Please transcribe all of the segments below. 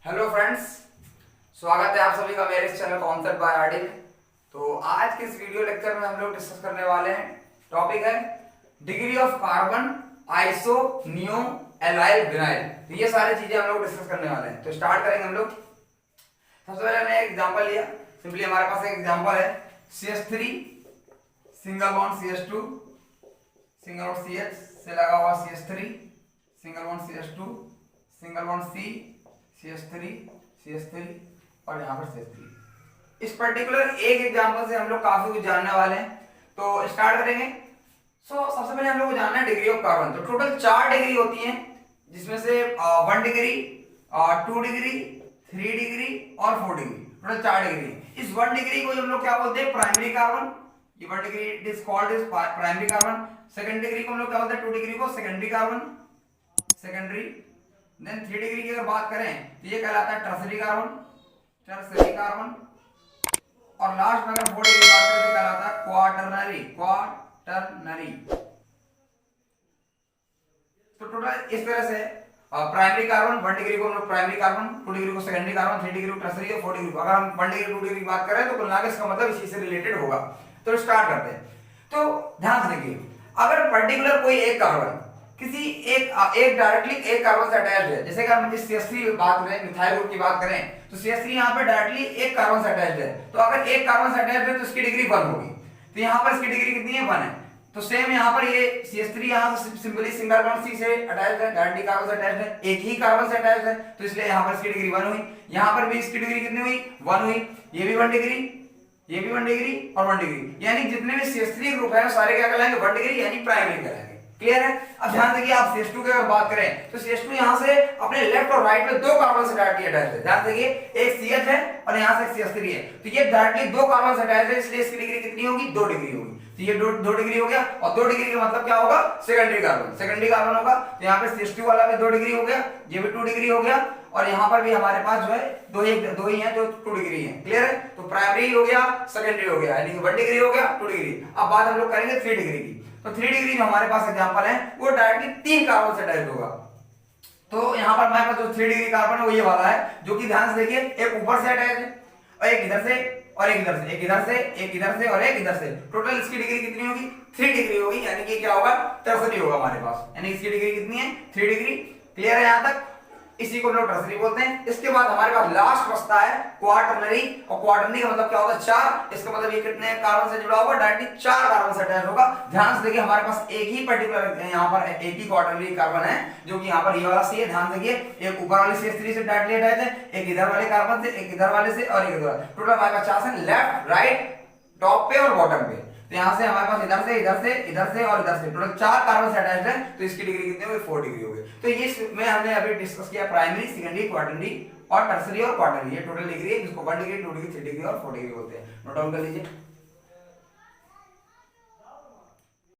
Hello friends, स्वागत है आप सभी का मेरे इस चैनल कॉन्सेप्ट बाय आरडी में। तो आज के इस वीडियो लेक्चर में हम लोग डिस्कस करने वाले हैं। टॉपिक है degree of carbon, iso, neo, allyl, vinyl. तो ये सारी चीजें हम लोग डिस्कस करने वाले हैं। तो स्टार्ट करेंगे हम लोग। सबसे पहले हमने एक एग्जांपल लिया। सिंपली हमारे पास एक एग्जांपल है CH3 single bond CH2 single bond CH से लगा हुआ CH3 single bond CH2 single bond CH3 और यहाँ पर CH3। इस पर्टिकुलर एक एग्जांपल से हम लोग काफी कुछ जानने वाले हैं। तो स्टार्ट करेंगे। सबसे पहले हम लोग को जानना है डिग्री ऑफ कार्बन। तो टोटल 4 डिग्री होती हैं, जिसमें से 1 डिग्री, 2 डिग्री, 3 डिग्री और 4 डिग्री। Total 4 degree. इस 1 डिग्री को हम लोग क्या बोलते हैं? Primary carbon. ये 1 degree it is called is primary carbon. Second degree को हम लोग क्या बोलते हैं? 2 डिग्री को secondary carbon, secondary. Then 3 degree की अगर बात करें तो ये कहलाता है टर्सरी कार्बन, टर्सरी कार्बन। और लास्ट में अगर 4 डिग्री की बात करें तो कहलाता है क्वाटरनरी, क्वाटरनरी। तो टोटल इस तरह से प्राइमरी कार्बन 1 डिग्री को हम लोग प्राइमरी कार्बन, 2 डिग्री को सेकेंडरी कार्बन, 3 डिग्री को टर्सरी और 4 डिग्री को, अगर हम 1 डिग्री 2 डिग्री की बात करें तो कुल मिलाकर इसका मतलब इसी से रिलेटेड होगा। तो स्टार्ट करते हैं। तो ध्यान से देखिए, अगर पर्टिकुलर कोई एक कार्बन किसी एक डायरेक्टली एक कार्बन से अटैच्ड है, जैसे कि हम इस CH3 की बात करें, मिथाइल ग्रुप की बात करें, तो CH3 यहाँ पे डायरेक्टली एक कार्बन से अटैच्ड है। तो अगर एक कार्बन से अटैच्ड है तो इसकी डिग्री 1 होगी। तो यहाँ पर इसकी डिग्री कितनी है? 1 है। तो सेम यहाँ पर ये CH3 यहाँ से सिंपली सिंगल बॉन्ड C से अटैच्ड है, डायरेक्टली कार्बन से अटैच्ड है, एक ही कार्बन से अटैच्ड है, तो इसलिए यहाँ पर इसकी डिग्री 1 हुई। यहाँ पर भी इसकी डिग्री कितनी हुई? 1 हुई। ये भी 1 डिग्री, ये भी 1 डिग्री और 1 डिग्री। यानी जितने भी CH3 ग्रुप है सारे क्या कहलाएंगे? 1 डिग्री यानी प्राइमरी कहलाएंगे। क्लियर है? अब ध्यान देखिए, आप CH2 की अगर बात करें तो CH2 यहाँ से अपने लेफ्ट और राइट में 2 कार्बन से डायरेक्टली अटैच है। ध्यान देखिए, एक CH है और यहाँ से एक CH3 है, तो ये डायरेक्टली 2 कार्बन से अटैच है, इसलिए इसकी डिग्री कितनी होगी? 2 डिग्री होगी। तो ये 2 डिग्री हो गया। और 2 डिग्री का मतलब क्या होगा? सेकेंडरी कार्बन, सेकेंडरी कार्बन होगा। तो यहाँ पे CH2 वाला भी 2 डिग्री हो गया, ये भी 2 डिग्री हो गया, और यहाँ पर भी हमारे पास जो है दो ही हैं जो 2 डिग्री है। क्लियर है? तो प्राइमरी हो गया, सेकेंडरी हो गया, यानी 1 डिग्री हो गया, 2 डिग्री। अब बात हम लोग करेंगे 3 डिग्री की। तो 3 डिग्री जो हमारे पास एग्जांपल है वो डायरेक्टली 3 कार्बन से अटैच होगा। तो यहाँ पर हमारे पास जो 3 डिग्री कार्बन है वो ये वाला है, जो कि ध्यान से देखिए, एक ऊपर से अटैच है और एक इधर से और एक इधर से, एक इधर से, एक इधर से और एक इधर से। टोटल इसकी डिग्री कितनी होगी? 3 डिग्री होगी, यानी कि क्या होगा? टर्सरी होगा हमारे पास। यानी इसकी डिग्री कितनी है? 3 डिग्री। क्लियर है यहाँ तक? इसी को हम लोग टर्सरी बोलते हैं। इसके बाद हमारे पास लास्ट बचता है क्वाटरनरी, और क्वाटरनरी का मतलब क्या होता है? 4। इसका मतलब ये कितने कार्बन से जुड़ा होगा? डायरेक्टली 4 कार्बन से अटैच होगा। ध्यान से देखिए, हमारे पास एक ही पर्टिकुलर यहाँ पर एक ही क्वाटरनरी कार्बन है, जो कि यहाँ पर ये वाला C है। ध्यान देखिए, एक ऊपर वाले CH3 से डायरेक्टली अटैच है, एक इधर वाले कार्बन से, एक इधर वाले से और एक इधर। टोटल हमारे पास 4 से, लेफ्ट, राइट, टॉप पे और बॉटम पे। तो यहाँ से हमारे पास इधर से, इधर से, इधर से और इधर से टोटल 4 कार्बन से अटैच्ड है। तो इसकी डिग्री कितनी होगी? 4 डिग्री होगी। तो ये में हमने अभी डिस्कस किया प्राइमरी, सेकेंडरी, क्वाटरनरी और टर्सरी और क्वाटरनरी। ये टोटल डिग्री है, जिसको 1 डिग्री, 2 डिग्री, 3 डिग्री और 4 डिग्री बोलते हैं। नोट डाउन कर लीजिए।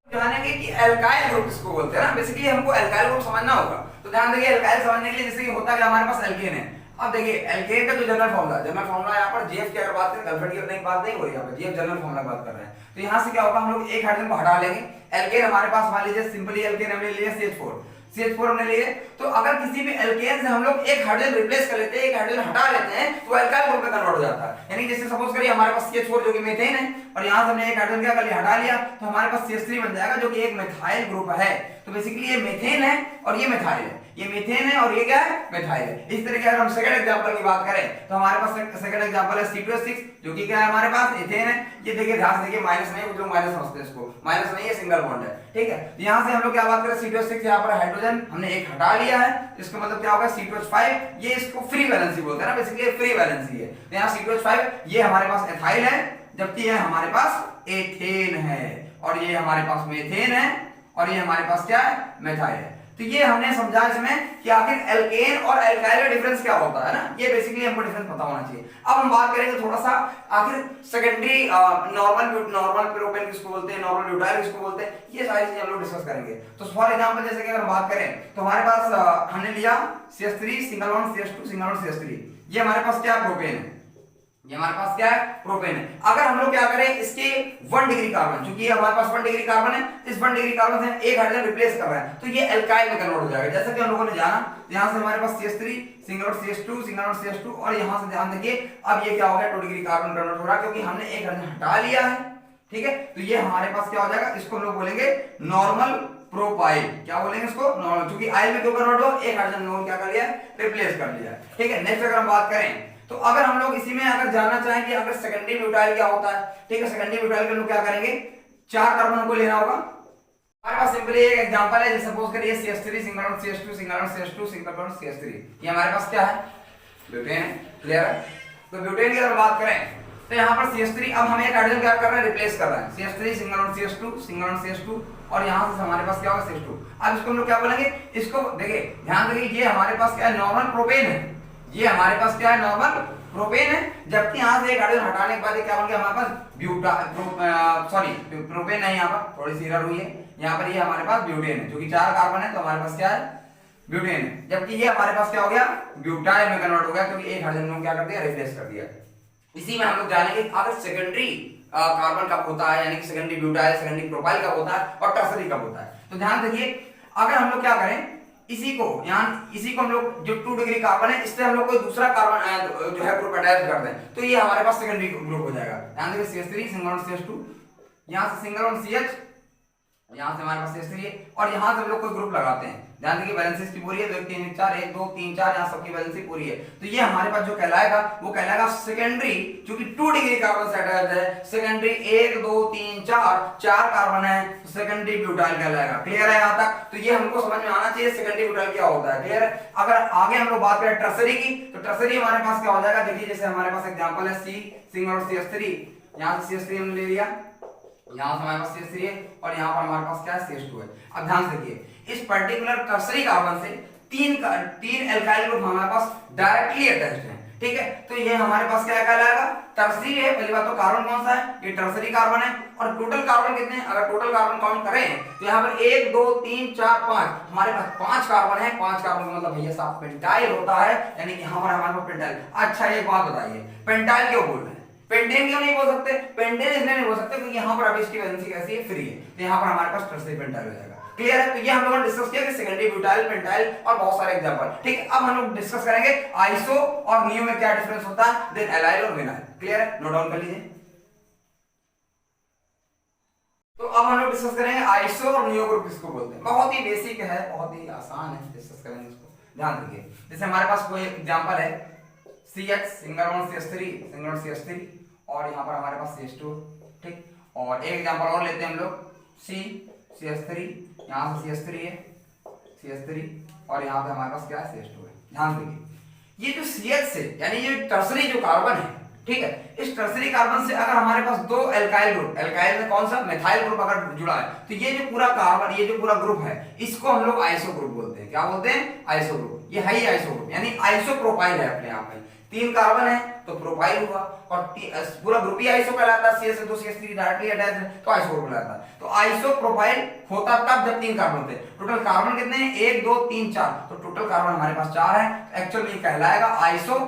जानेंगे कि एल्काइल ग्रुप किसको बोलते हैं ना। बेसिकली हमको एल्काइल ग्रुप समझना होगा। तो ध्यान देखिए, एल्काइल समझने के लिए जैसे कि होता है हमारे पास एल्केन है। अब देखिए, एल्केन का जो जनरल फॉर्मूला यहाँ पर जीएफ की अगर बात करें, सल्फेट की नहीं बात नहीं हो रही, यहाँ पर जीएफ जनरल फॉर्मूला बात कर रहे हैं। तो यहाँ से क्या होगा? हम लोग एक हाइड्रोजन को हटा लेंगे। एल्केन हमारे पास मान लीजिए सिंपली एल्केन हमने लिया CH4 हमने लिए। तो अगर किसी भी एल्केन से हम लोग एक हाइड्रोजन रिप्लेस कर लेते हैं, एक हाइड्रोजन हटा लेते हैं, तो एल्काइल ग्रुप में कन्वर्ट हो जाता है। यानी जैसे सपोज करिए हमारे पास CH4 जो कि मीथेन है, और यहाँ से हमने एक हाइड्रोजन क्या कर लिया? हटा लिया, तो हमारे पास CH3 बन जाएगा, जो कि एक मिथाइल ग्रुप है। तो बेसिकली ये मीथेन है और ये मिथाइल है, ये मीथेन है और ये क्या है? मिथाइल है। इस तरीके अगर हम सेकंड एग्जांपल की बात करें तो हमारे पास सेकंड एग्जांपल है C2H6, जो कि क्या है? हमारे पास इथेन है। ये देखिए, ध्यान से देखिए, माइनस नहीं, कुछ लोग माइनस समझते हैं इसको, माइनस नहीं है, सिंगल बॉन्ड है। ठीक है? तो यहाँ से हम लोग क्या बात करें? C2H6 यहाँ पर हाइड्रोजन हमने एक हटा लिया है, इसका मतलब क्या होगा? C2H5। ये इसको फ्री वैलेंसी बोलते हैं ना, बेसिकली फ्री वैलेंसी है। तो यहाँ C2H5 ये हमारे पास एथाइल है, जबकि ये हमारे पास एथेन है, और ये हमारे पास मीथेन है, और ये हमारे पास क्या है? मिथाइल है। तो ये हमने समझा इसमें कि आखिर एल्केन और एल्काइल का डिफरेंस क्या होता है ना। ये बेसिकली हमको डिफरेंस पता होना चाहिए। अब हम बात करेंगे थोड़ा सा आखिर सेकेंडरी नॉर्मल प्रोपेन किसको बोलते हैं, नॉर्मल ब्यूटाइल किसको बोलते हैं, ये सारी चीजें हम लोग डिस्कस करेंगे। तो फॉर एग्जांपल जैसे कि अगर बात करें तो हमारे पास हमने लिया CH3 single bond CH2 single bond CH3, ये हमारे पास क्या? प्रोपेन है। ये हमारे पास क्या है, प्रोपेन है। अगर हम लोग क्या करें, इसके 1 डिग्री कार्बन, क्योंकि ये हमारे पास 1 डिग्री कार्बन है, इस 1 डिग्री कार्बन से एक हाइड्रोजन रिप्लेस कर रहा है, तो ये एल्काइल में कन्वर्ट हो जाएगा। जैसा कि हम लोगों ने जाना, यहाँ से हमारे पास CH3 सिंगल और CH2 सिंगल और CH2, और यहाँ से ध्यान देखिए अब ये क्या हो गया, 2 डिग्री कार्बन कन्वर्ट हो रहा है, क्योंकि हमने एक हाइड्रोजन हटा लिया है। ठीक है, तो ये हमारे पास क्या हो जाएगा, इसको हम लोग बोलेंगे नॉर्मल प्रोपाइल। क्या बोलेंगे इसको, नॉर्मल, क्योंकि आयल में क्यों कन्वर्ट हो, एक हाइड्रोजन नॉर्मल क्या कर लिया, रिप्लेस कर लिया। ठीक है, नेक्स्ट अगर हम बात करें, तो अगर हम लोग इसी में अगर जानना चाहें कि अगर सेकेंडरी ब्यूटाइल क्या होता है, ठीक है, सेकेंडरी ब्यूटाइल के लोग क्या करेंगे, 4 कार्बन को लेना होगा। हमारे पास सिंपली एक एग्जांपल है, जैसे सपोज करिए CH3 single bond CH2 single bond CH2 single bond CH3, ये हमारे पास क्या है, ब्यूटेन है। क्लियर है, तो ब्यूटेन की अगर बात करें तो यहाँ पर CH3, अब हम एक हाइड्रोजन क्या कर रहे हैं, रिप्लेस कर रहे हैं, CH3 single bond CH2 single bond CH2, और यहाँ से हमारे पास क्या होगा, CH2। अब इसको हम लोग क्या बोलेंगे, इसको देखिए ध्यान देखिए, ये हमारे पास क्या है, नॉर्मल प्रोपेन है, ये हमारे पास क्या है, नॉर्मल प्रोपेन है। जबकि यहाँ से एक हाइड्रोजन हटाने के बाद क्या बन गया हमारे पास, प्रोपेन नहीं, यहाँ पर थोड़ी सी एरर हुई है, यहाँ पर ये हमारे पास ब्यूटेन है, जो कि 4 कार्बन है, तो हमारे पास क्या है, ब्यूटेन है। जबकि ये हमारे पास क्या हो गया, ब्यूटाइल में कन्वर्ट हो गया, क्योंकि एक हाइड्रोजन को क्या कर दिया, रिप्लेस कर दिया। इसी में हम लोग जानेंगे अगर सेकेंडरी कार्बन कब होता है, यानी कि सेकेंडरी ब्यूटाइल सेकेंडरी प्रोपाइल कब होता है और टर्सरी कब होता है। तो ध्यान देखिए, अगर हम लोग क्या करें, इसी को हम लोग जो 2 डिग्री कार्बन है, इससे हम लोग कोई दूसरा कार्बन जो है ग्रुप अटैच कर दें, तो ये हमारे पास सेकेंडरी ग्रुप हो जाएगा। ध्यान देखिए, CH3 सिंगल बॉन्ड CH2, यहाँ से सिंगल बॉन्ड CH, यहाँ से हमारे पास CH3 है, और यहाँ से हम लोग कोई ग्रुप लगाते हैं। ध्यान देखिए, बैलेंसेस की पूरी है, 2 3 4 1 2 3 4, यहाँ सबकी बैलेंस पूरी है, तो ये हमारे पास जो कहलाएगा वो कहलाएगा सेकेंडरी, क्योंकि 2 डिग्री कार्बन से अटैच्ड है। सेकेंडरी 1 2 3 4 कार्बन है, तो सेकेंडरी ब्यूटाइल कहलाएगा। क्लियर है यहाँ तक, तो ये हमको समझ में आना चाहिए सेकेंडरी ब्यूटाइल क्या होता है। क्लियर है, अगर आगे हम लोग बात करें टर्सरी की, तो टर्सरी हमारे पास क्या हो जाएगा, देखिए जैसे हमारे पास एग्जांपल है C सिंगल और CH3, यहाँ से CH3 हमने ले लिया, यहाँ से हमारे पास CH3 है, और यहाँ पर हमारे पास क्या है, CH2 है। अब ध्यान से देखिए, इस पर्टिकुलर टर्सरी कार्बन से तीन एल्काइल ग्रुप हमारे पास डायरेक्टली अटैच्ड हैं। ठीक है, तो ये हमारे पास क्या कहलाएगा, टर्सरी है। पहली बात तो कार्बन कौन सा है, ये टर्सरी कार्बन है, और टोटल कार्बन कितने हैं, अगर टोटल कार्बन काउंट करें तो यहाँ पर 1 2 3 4 5, हमारे पास 5 कार्बन है। 5 कार्बन का मतलब भैया साहब पेंटाइल होता है, यानी कि यहाँ पर हमारे पास पेंटाइल। अच्छा एक बात बताइए, पेंटाइल क्यों बोल रहे हैं, पेंटेन क्यों नहीं बोल सकते, पेंटेन इसलिए नहीं बोल सकते क्योंकि यहाँ पर अभी इसकी वैलेंसी कैसी है, फ्री है, तो यहाँ पर हमारे पास टर्सरी पेंटाइल हो जाएगा। क्लियर है, तो ये हम लोगों ने डिस्कस किया कि सेकेंडरी ब्यूटाइल, पेंटाइल और बहुत सारे एग्जांपल। ठीक है, अब हम लोग डिस्कस करेंगे आइसो और नियो में क्या डिफरेंस होता है, देन एलाइल और विनाइल। क्लियर है, नोट डाउन कर लीजिए। तो अब हम लोग डिस्कस करेंगे आइसो और नियो ग्रुप किसको बोलते हैं। बहुत ही बेसिक है, बहुत ही आसान है, डिस्कस करेंगे इसको। ध्यान रखिए, जैसे हमारे पास कोई एग्जांपल है CH single bond CH3 single bond CH3, और यहाँ पर हमारे पास CH2। ठीक, और एक एग्जांपल और लेते हैं हम लोग, CH3, यहाँ से CH3 है, CH3, और यहाँ पे हमारे पास क्या है, CH2 है। ध्यान देखिए, ये जो CH से यानी ये टर्सरी जो कार्बन है, ठीक है, इस टर्सरी कार्बन से अगर हमारे पास 2 एल्काइल ग्रुप, एल्काइल में कौन सा, मेथाइल ग्रुप अगर जुड़ा है, तो ये जो पूरा कार्बन, ये जो पूरा ग्रुप है, इसको हम लोग आइसो ग्रुप बोलते हैं। क्या बोलते हैं, आइसो ग्रुप। ये है ही आइसो ग्रुप, यानी आइसो प्रोपाइल है अपने आप में। 3 कार्बन है तो प्रोपाइल हुआ, और पूरा ग्रुप ही आइसो कहलाता है। CH से 2 CH3 डायरेक्टली अटैच है तो आइसो ग्रुप कहलाता है। तो आइसो प्रोपाइल होता तब जब 3 कार्बन थे। टोटल कार्बन कितने हैं, 1 2 3 4, तो टोटल कार्बन हमारे पास 4 है। तो एक्चुअल में कहलाएगा आइसो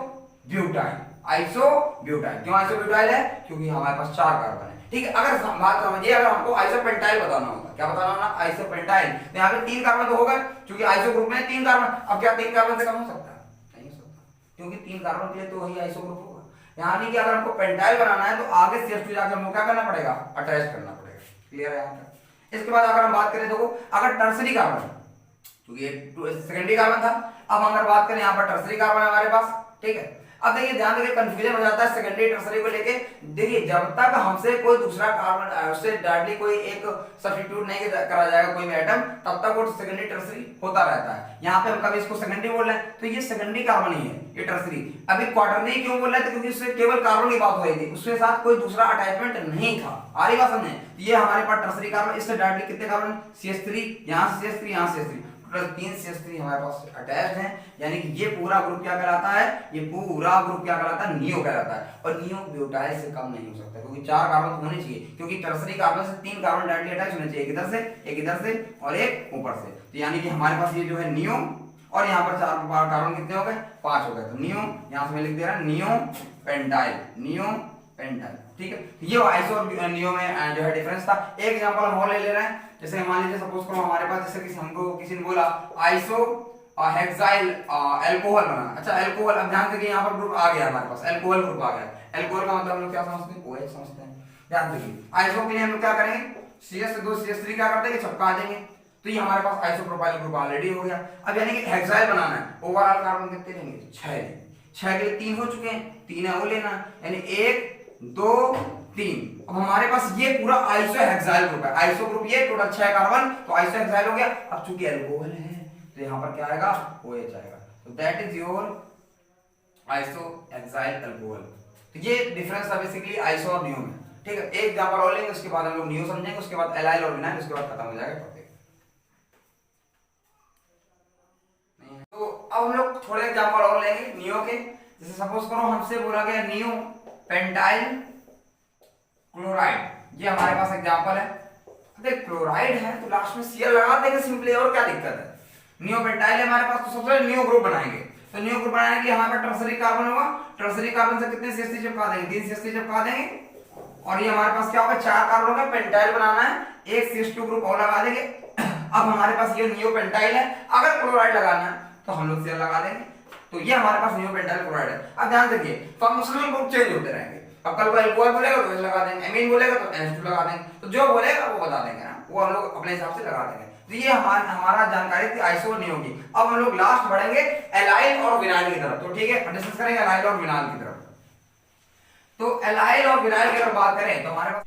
ब्यूटाइल। आइसो ब्यूटाइल क्यों आइसो ब्यूटाइल है, क्योंकि हमारे पास 4 कार्बन है। ठीक है, अगर बात समझिए, अगर हमको आइसो पेंटाइल बताना होगा, क्या बताना होगा, आइसो पेंटाइल, तो यहाँ पे 3 कार्बन तो होगा, क्योंकि आइसो ग्रुप में 3 कार्बन। अब क्या 3 कार्बन से कम हो सकता है, नहीं हो सकता, क्योंकि 3 कार्बन के लिए तो वही आइसो ग्रुप होगा। यानी कि अगर हमको पेंटाइल बनाना है तो आगे CH2 जाकर हमको क्या करना पड़ेगा, अटैच करना पड़ेगा। क्लियर है यहाँ तक। इसके बाद अगर हम बात करें, देखो अगर टर्सरी कार्बन, क्योंकि ये सेकेंडरी कार्बन था, अब अगर बात करें यहाँ पर टर्सरी कार्बन है हमारे पास। ठीक है, अब देखिए ध्यान देखिए, कंफ्यूजन हो जाता है सेकेंडरी टर्सरी को लेके। देखिए जब तक हमसे कोई दूसरा कार्बन उससे डायरेक्टली कोई एक सब्स्टिट्यूट नहीं करा जाएगा कोई भी एटम, तब तक वो सेकेंडरी टर्सरी होता रहता है। यहाँ पे हम कभी इसको सेकेंडरी बोल रहे हैं तो ये सेकेंडरी कार्बन ही है, ये टर्सरी। अभी क्वाटरनरी क्यों बोल रहे थे, क्योंकि उससे केवल कार्बन की बात हो रही थी, उसके साथ कोई दूसरा अटैचमेंट नहीं था। आ रही बात समझे, ये हमारे पास टर्सरी कार्बन, इससे डायरेक्टली कितने कार्बन, CH3, यहाँ से CH3, यहाँ से CH3, टोटल 3 CH3 हमारे पास अटैच्ड हैं। यानी कि ये पूरा ग्रुप क्या कहलाता है, ये पूरा ग्रुप क्या कहलाता है, नियो कहलाता है। और नियो ब्यूटाइल से कम नहीं हो सकता, क्योंकि 4 कार्बन होने चाहिए, क्योंकि टर्सरी कार्बन से 3 कार्बन डायरेक्टली अटैच होने चाहिए, एक इधर से, एक इधर से और एक ऊपर से। तो यानी कि हमारे पास ये जो है नियो और यहाँ पर 4 कार्बन कितने हो गए, 5 हो गए। तो नियो यहाँ से मैं लिख दे रहा नियो पेंटाइल, नियो पेंटाइल, ठीक है। ये आइसो और नियो में जो है डिफरेंस था। एक एग्जांपल हम और ले ले रहे हैं, जैसे मान लीजिए सपोज करो हमारे पास जैसे कि हमको किसी ने बोला आइसो हेक्साइल अल्कोहल बना। अच्छा अल्कोहल, अब ध्यान देखिए यहाँ पर ग्रुप आ गया हमारे पास, अल्कोहल ग्रुप आ गया। अल्कोहल का मतलब हम लोग क्या समझते हैं, OH समझते हैं। ध्यान देखिए आइसो के लिए हम लोग क्या करेंगे, CS से 2 CS3 क्या करते हैं, चिपका देंगे, तो ये हमारे पास आइसोप्रोपाइल ग्रुप ऑलरेडी हो गया। अब यानी कि हेक्साइल बनाना है, ओवरऑल कार्बन कितने लेंगे, 6 के लिए 3 हो चुके हैं, 3 है वो लेना, यानी 1 2 3। अब हमारे पास ये पूरा आइसो हेक्साइल ग्रुप है, आइसो ग्रुप ये टोटल 6 कार्बन, तो आइसो हेक्साइल हो गया। अब चूंकि अल्कोहल है तो यहाँ पर क्या आएगा, OH आएगा, तो that is your iso hexyl alcohol. तो ये डिफरेंस था बेसिकली आइसो और नियो में, ठीक है। एक एग्जांपल और लेंगे, उसके बाद हम लोग नियो समझेंगे, उसके बाद एलाइल और विनाइल, उसके बाद खत्म हो जाएगा टॉपिक। तो अब हम लोग थोड़े एग्जांपल और लेंगे नियो के। जैसे सपोज करो हमसे बोला गया नियो पेंटाइल क्लोराइड, ये हमारे पास एग्जांपल है। देख क्लोराइड है तो लास्ट में Cl लगा देंगे सिंपली, और क्या दिक्कत है। नियो पेंटाइल है हमारे पास, तो सबसे पहले नियो ग्रुप बनाएंगे। तो नियो ग्रुप बनाने के लिए हमारे पास टर्सरी कार्बन होगा, टर्सरी कार्बन से कितने CH3 चिपका देंगे, 3 CH3 चिपका देंगे, और ये हमारे पास क्या होगा, 4 कार्बन होगा। पेंटाइल बनाना है, एक CH2 ग्रुप और लगा देंगे। अब हमारे पास ये नियो पेंटाइल है, अगर क्लोराइड लगाना है तो हम लोग Cl लगा देंगे, तो ये हमारे पास नियो पेंटाइल क्लोराइड है। अब ध्यान रखिए फंक्शनल ग्रुप चेंज होते रहेंगे, अब कल को अल्कोहल बोलेगा तो H लगा देंगे, एमीन बोलेगा तो H2 लगा देंगे, तो जो बोलेगा वो बता देंगे ना, वो हम लोग अपने हिसाब से लगा देंगे। तो ये हमारा जानकारी थी आइसो और नियो की। अब हम लोग लास्ट बढ़ेंगे एलाइल और विनाइल की तरफ, तो ठीक है डिस्कस करेंगे एलाइल और विनाइल की तरफ। तो एलाइल और विनाइल की अगर बात करें तो हमारे पास,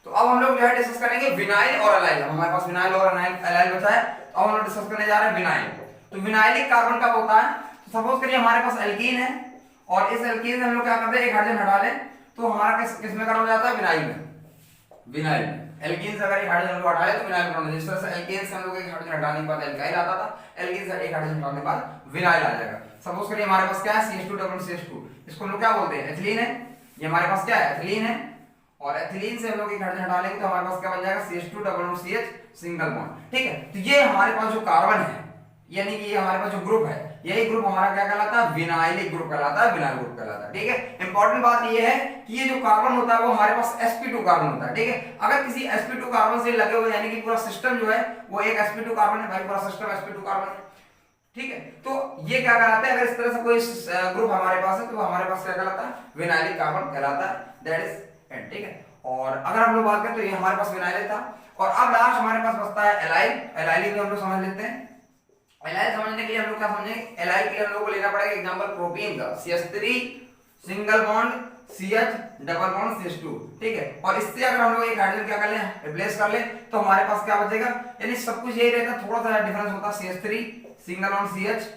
तो अब हम लोग जो है डिस्कस करेंगे विनाइल और एलाइल। हमारे पास विनाइल और एलाइल बचा है, तो अब हम लोग डिस्कस करने जा रहे हैं विनाइल। तो विनाइलिक कार्बन कब होता है, तो सपोज करिए हमारे पास एल्कीन है, और इस एल्कीन से हम लोग क्या करते हैं, एक हाइड्रोजन हटा लें, तो हमारा किस में कन्वर्ट हो जाता है, विनाइल में। विनाइल एल्कीन से अगर एक हाइड्रोजन को हटा ले तो विनाइल कन्वर्ट हो जाता है। जिस तरह से एल्केन से हम लोग एक हाइड्रोजन हटाने के बाद एल्काइल आता था, एल्कीन से एक हाइड्रोजन हटाने के बाद विनाइल आ जाएगा। सपोज करिए हमारे पास क्या है, CH2 डबल CH2, इसको हम लोग क्या बोलते हैं, एथिलीन है। ये हमारे पास क्या है, एथिलीन है, और एथिलीन से हम लोग एक हाइड्रोजन हटा लेंगे तो हमारे पास क्या बन जाएगा, CH2 double CH single bond, ठीक है। तो ये हमारे पास जो कार्बन है, यानी कि ये हमारे पास जो ग्रुप है, यही ग्रुप हमारा क्या कहलाता है, विनाइलिक ग्रुप कहलाता है, विनाइल ग्रुप कहलाता है, ठीक है। इंपॉर्टेंट बात ये है कि ये जो कार्बन होता है वो हमारे पास sp2 कार्बन होता है, ठीक है। अगर किसी sp2 कार्बन से लगे हुए, यानी कि पूरा सिस्टम जो है वो एक sp2 कार्बन है, भाई पूरा सिस्टम sp2 कार्बन है, ठीक है। तो ये क्या कहलाता है, अगर इस तरह से कोई ग्रुप हमारे पास है तो हमारे पास क्या कहलाता है, विनाइलिक कार्बन कहलाता है, दैट इज एंड, ठीक है। और अगर हम लोग बात करें तो ये हमारे पास विनाइल था, और अब लास्ट हमारे पास बचता है एलाइल। एलाइल को हम लोग समझ लेते हैं। एलाइल समझने के लिए हम लोग क्या समझेंगे, एलाइल के लिए हम लोग को लेना पड़ेगा एग्जांपल प्रोपीन का, CH3 single bond CH double bond CH2, ठीक है। और इससे अगर हम लोग एक हाइड्रोजन क्या कर लें, रिप्लेस कर लें, तो हमारे पास क्या बचेगा, यानी सब कुछ यही रहता, थोड़ा सा डिफरेंस होता है, CH3 single bond CH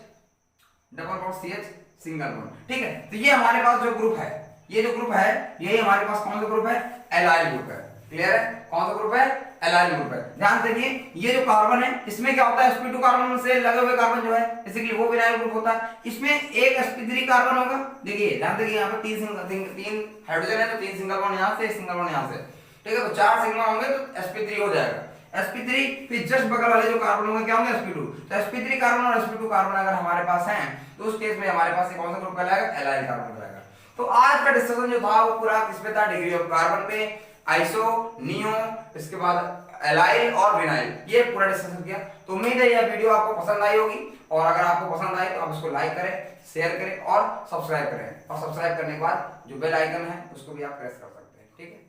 double bond CH single bond, ठीक है। तो ये हमारे पास जो ग्रुप है, ये जो ग्रुप है, यही हमारे पास कौन सा ग्रुप है, एलाइल ग्रुप है। क्लियर है, कौन सा ग्रुप है, एलाइल ग्रुप है। ध्यान देखिए ये जो कार्बन है, इसमें क्या होता है, sp2 कार्बन से लगे हुए कार्बन जो है बेसिकली वो विनाइल ग्रुप होता है। इसमें एक sp3 कार्बन होगा, देखिए ध्यान देखिए यहाँ पे तीन हाइड्रोजन है, तो 3 सिंगल बॉन्ड यहाँ से, सिंगल बॉन्ड यहाँ से, ठीक है। तो 4 सिग्मा होंगे तो sp3 हो जाएगा, sp3। फिर जस्ट बगल वाले जो कार्बन होंगे क्या होंगे, sp2। तो sp3 कार्बन और sp2 कार्बन अगर हमारे पास हैं तो उस केस में हमारे पास कौन सा ग्रुप कहलाएगा, एलाइल कार्बन कहलाएगा। तो आज का डिस्कशन जो था वो पूरा किस पे था, डिग्री ऑफ कार्बन पे, आइसो, नियो, इसके बाद एलाइल और विनाइल, ये पूरा डिस्कशन किया। तो उम्मीद है यह वीडियो आपको पसंद आई होगी, और अगर आपको पसंद आई तो आप इसको लाइक करें, शेयर करें और सब्सक्राइब करें, और सब्सक्राइब करने के बाद जो बेल आइकन है उसको भी आप प्रेस कर सकते हैं, ठीक है।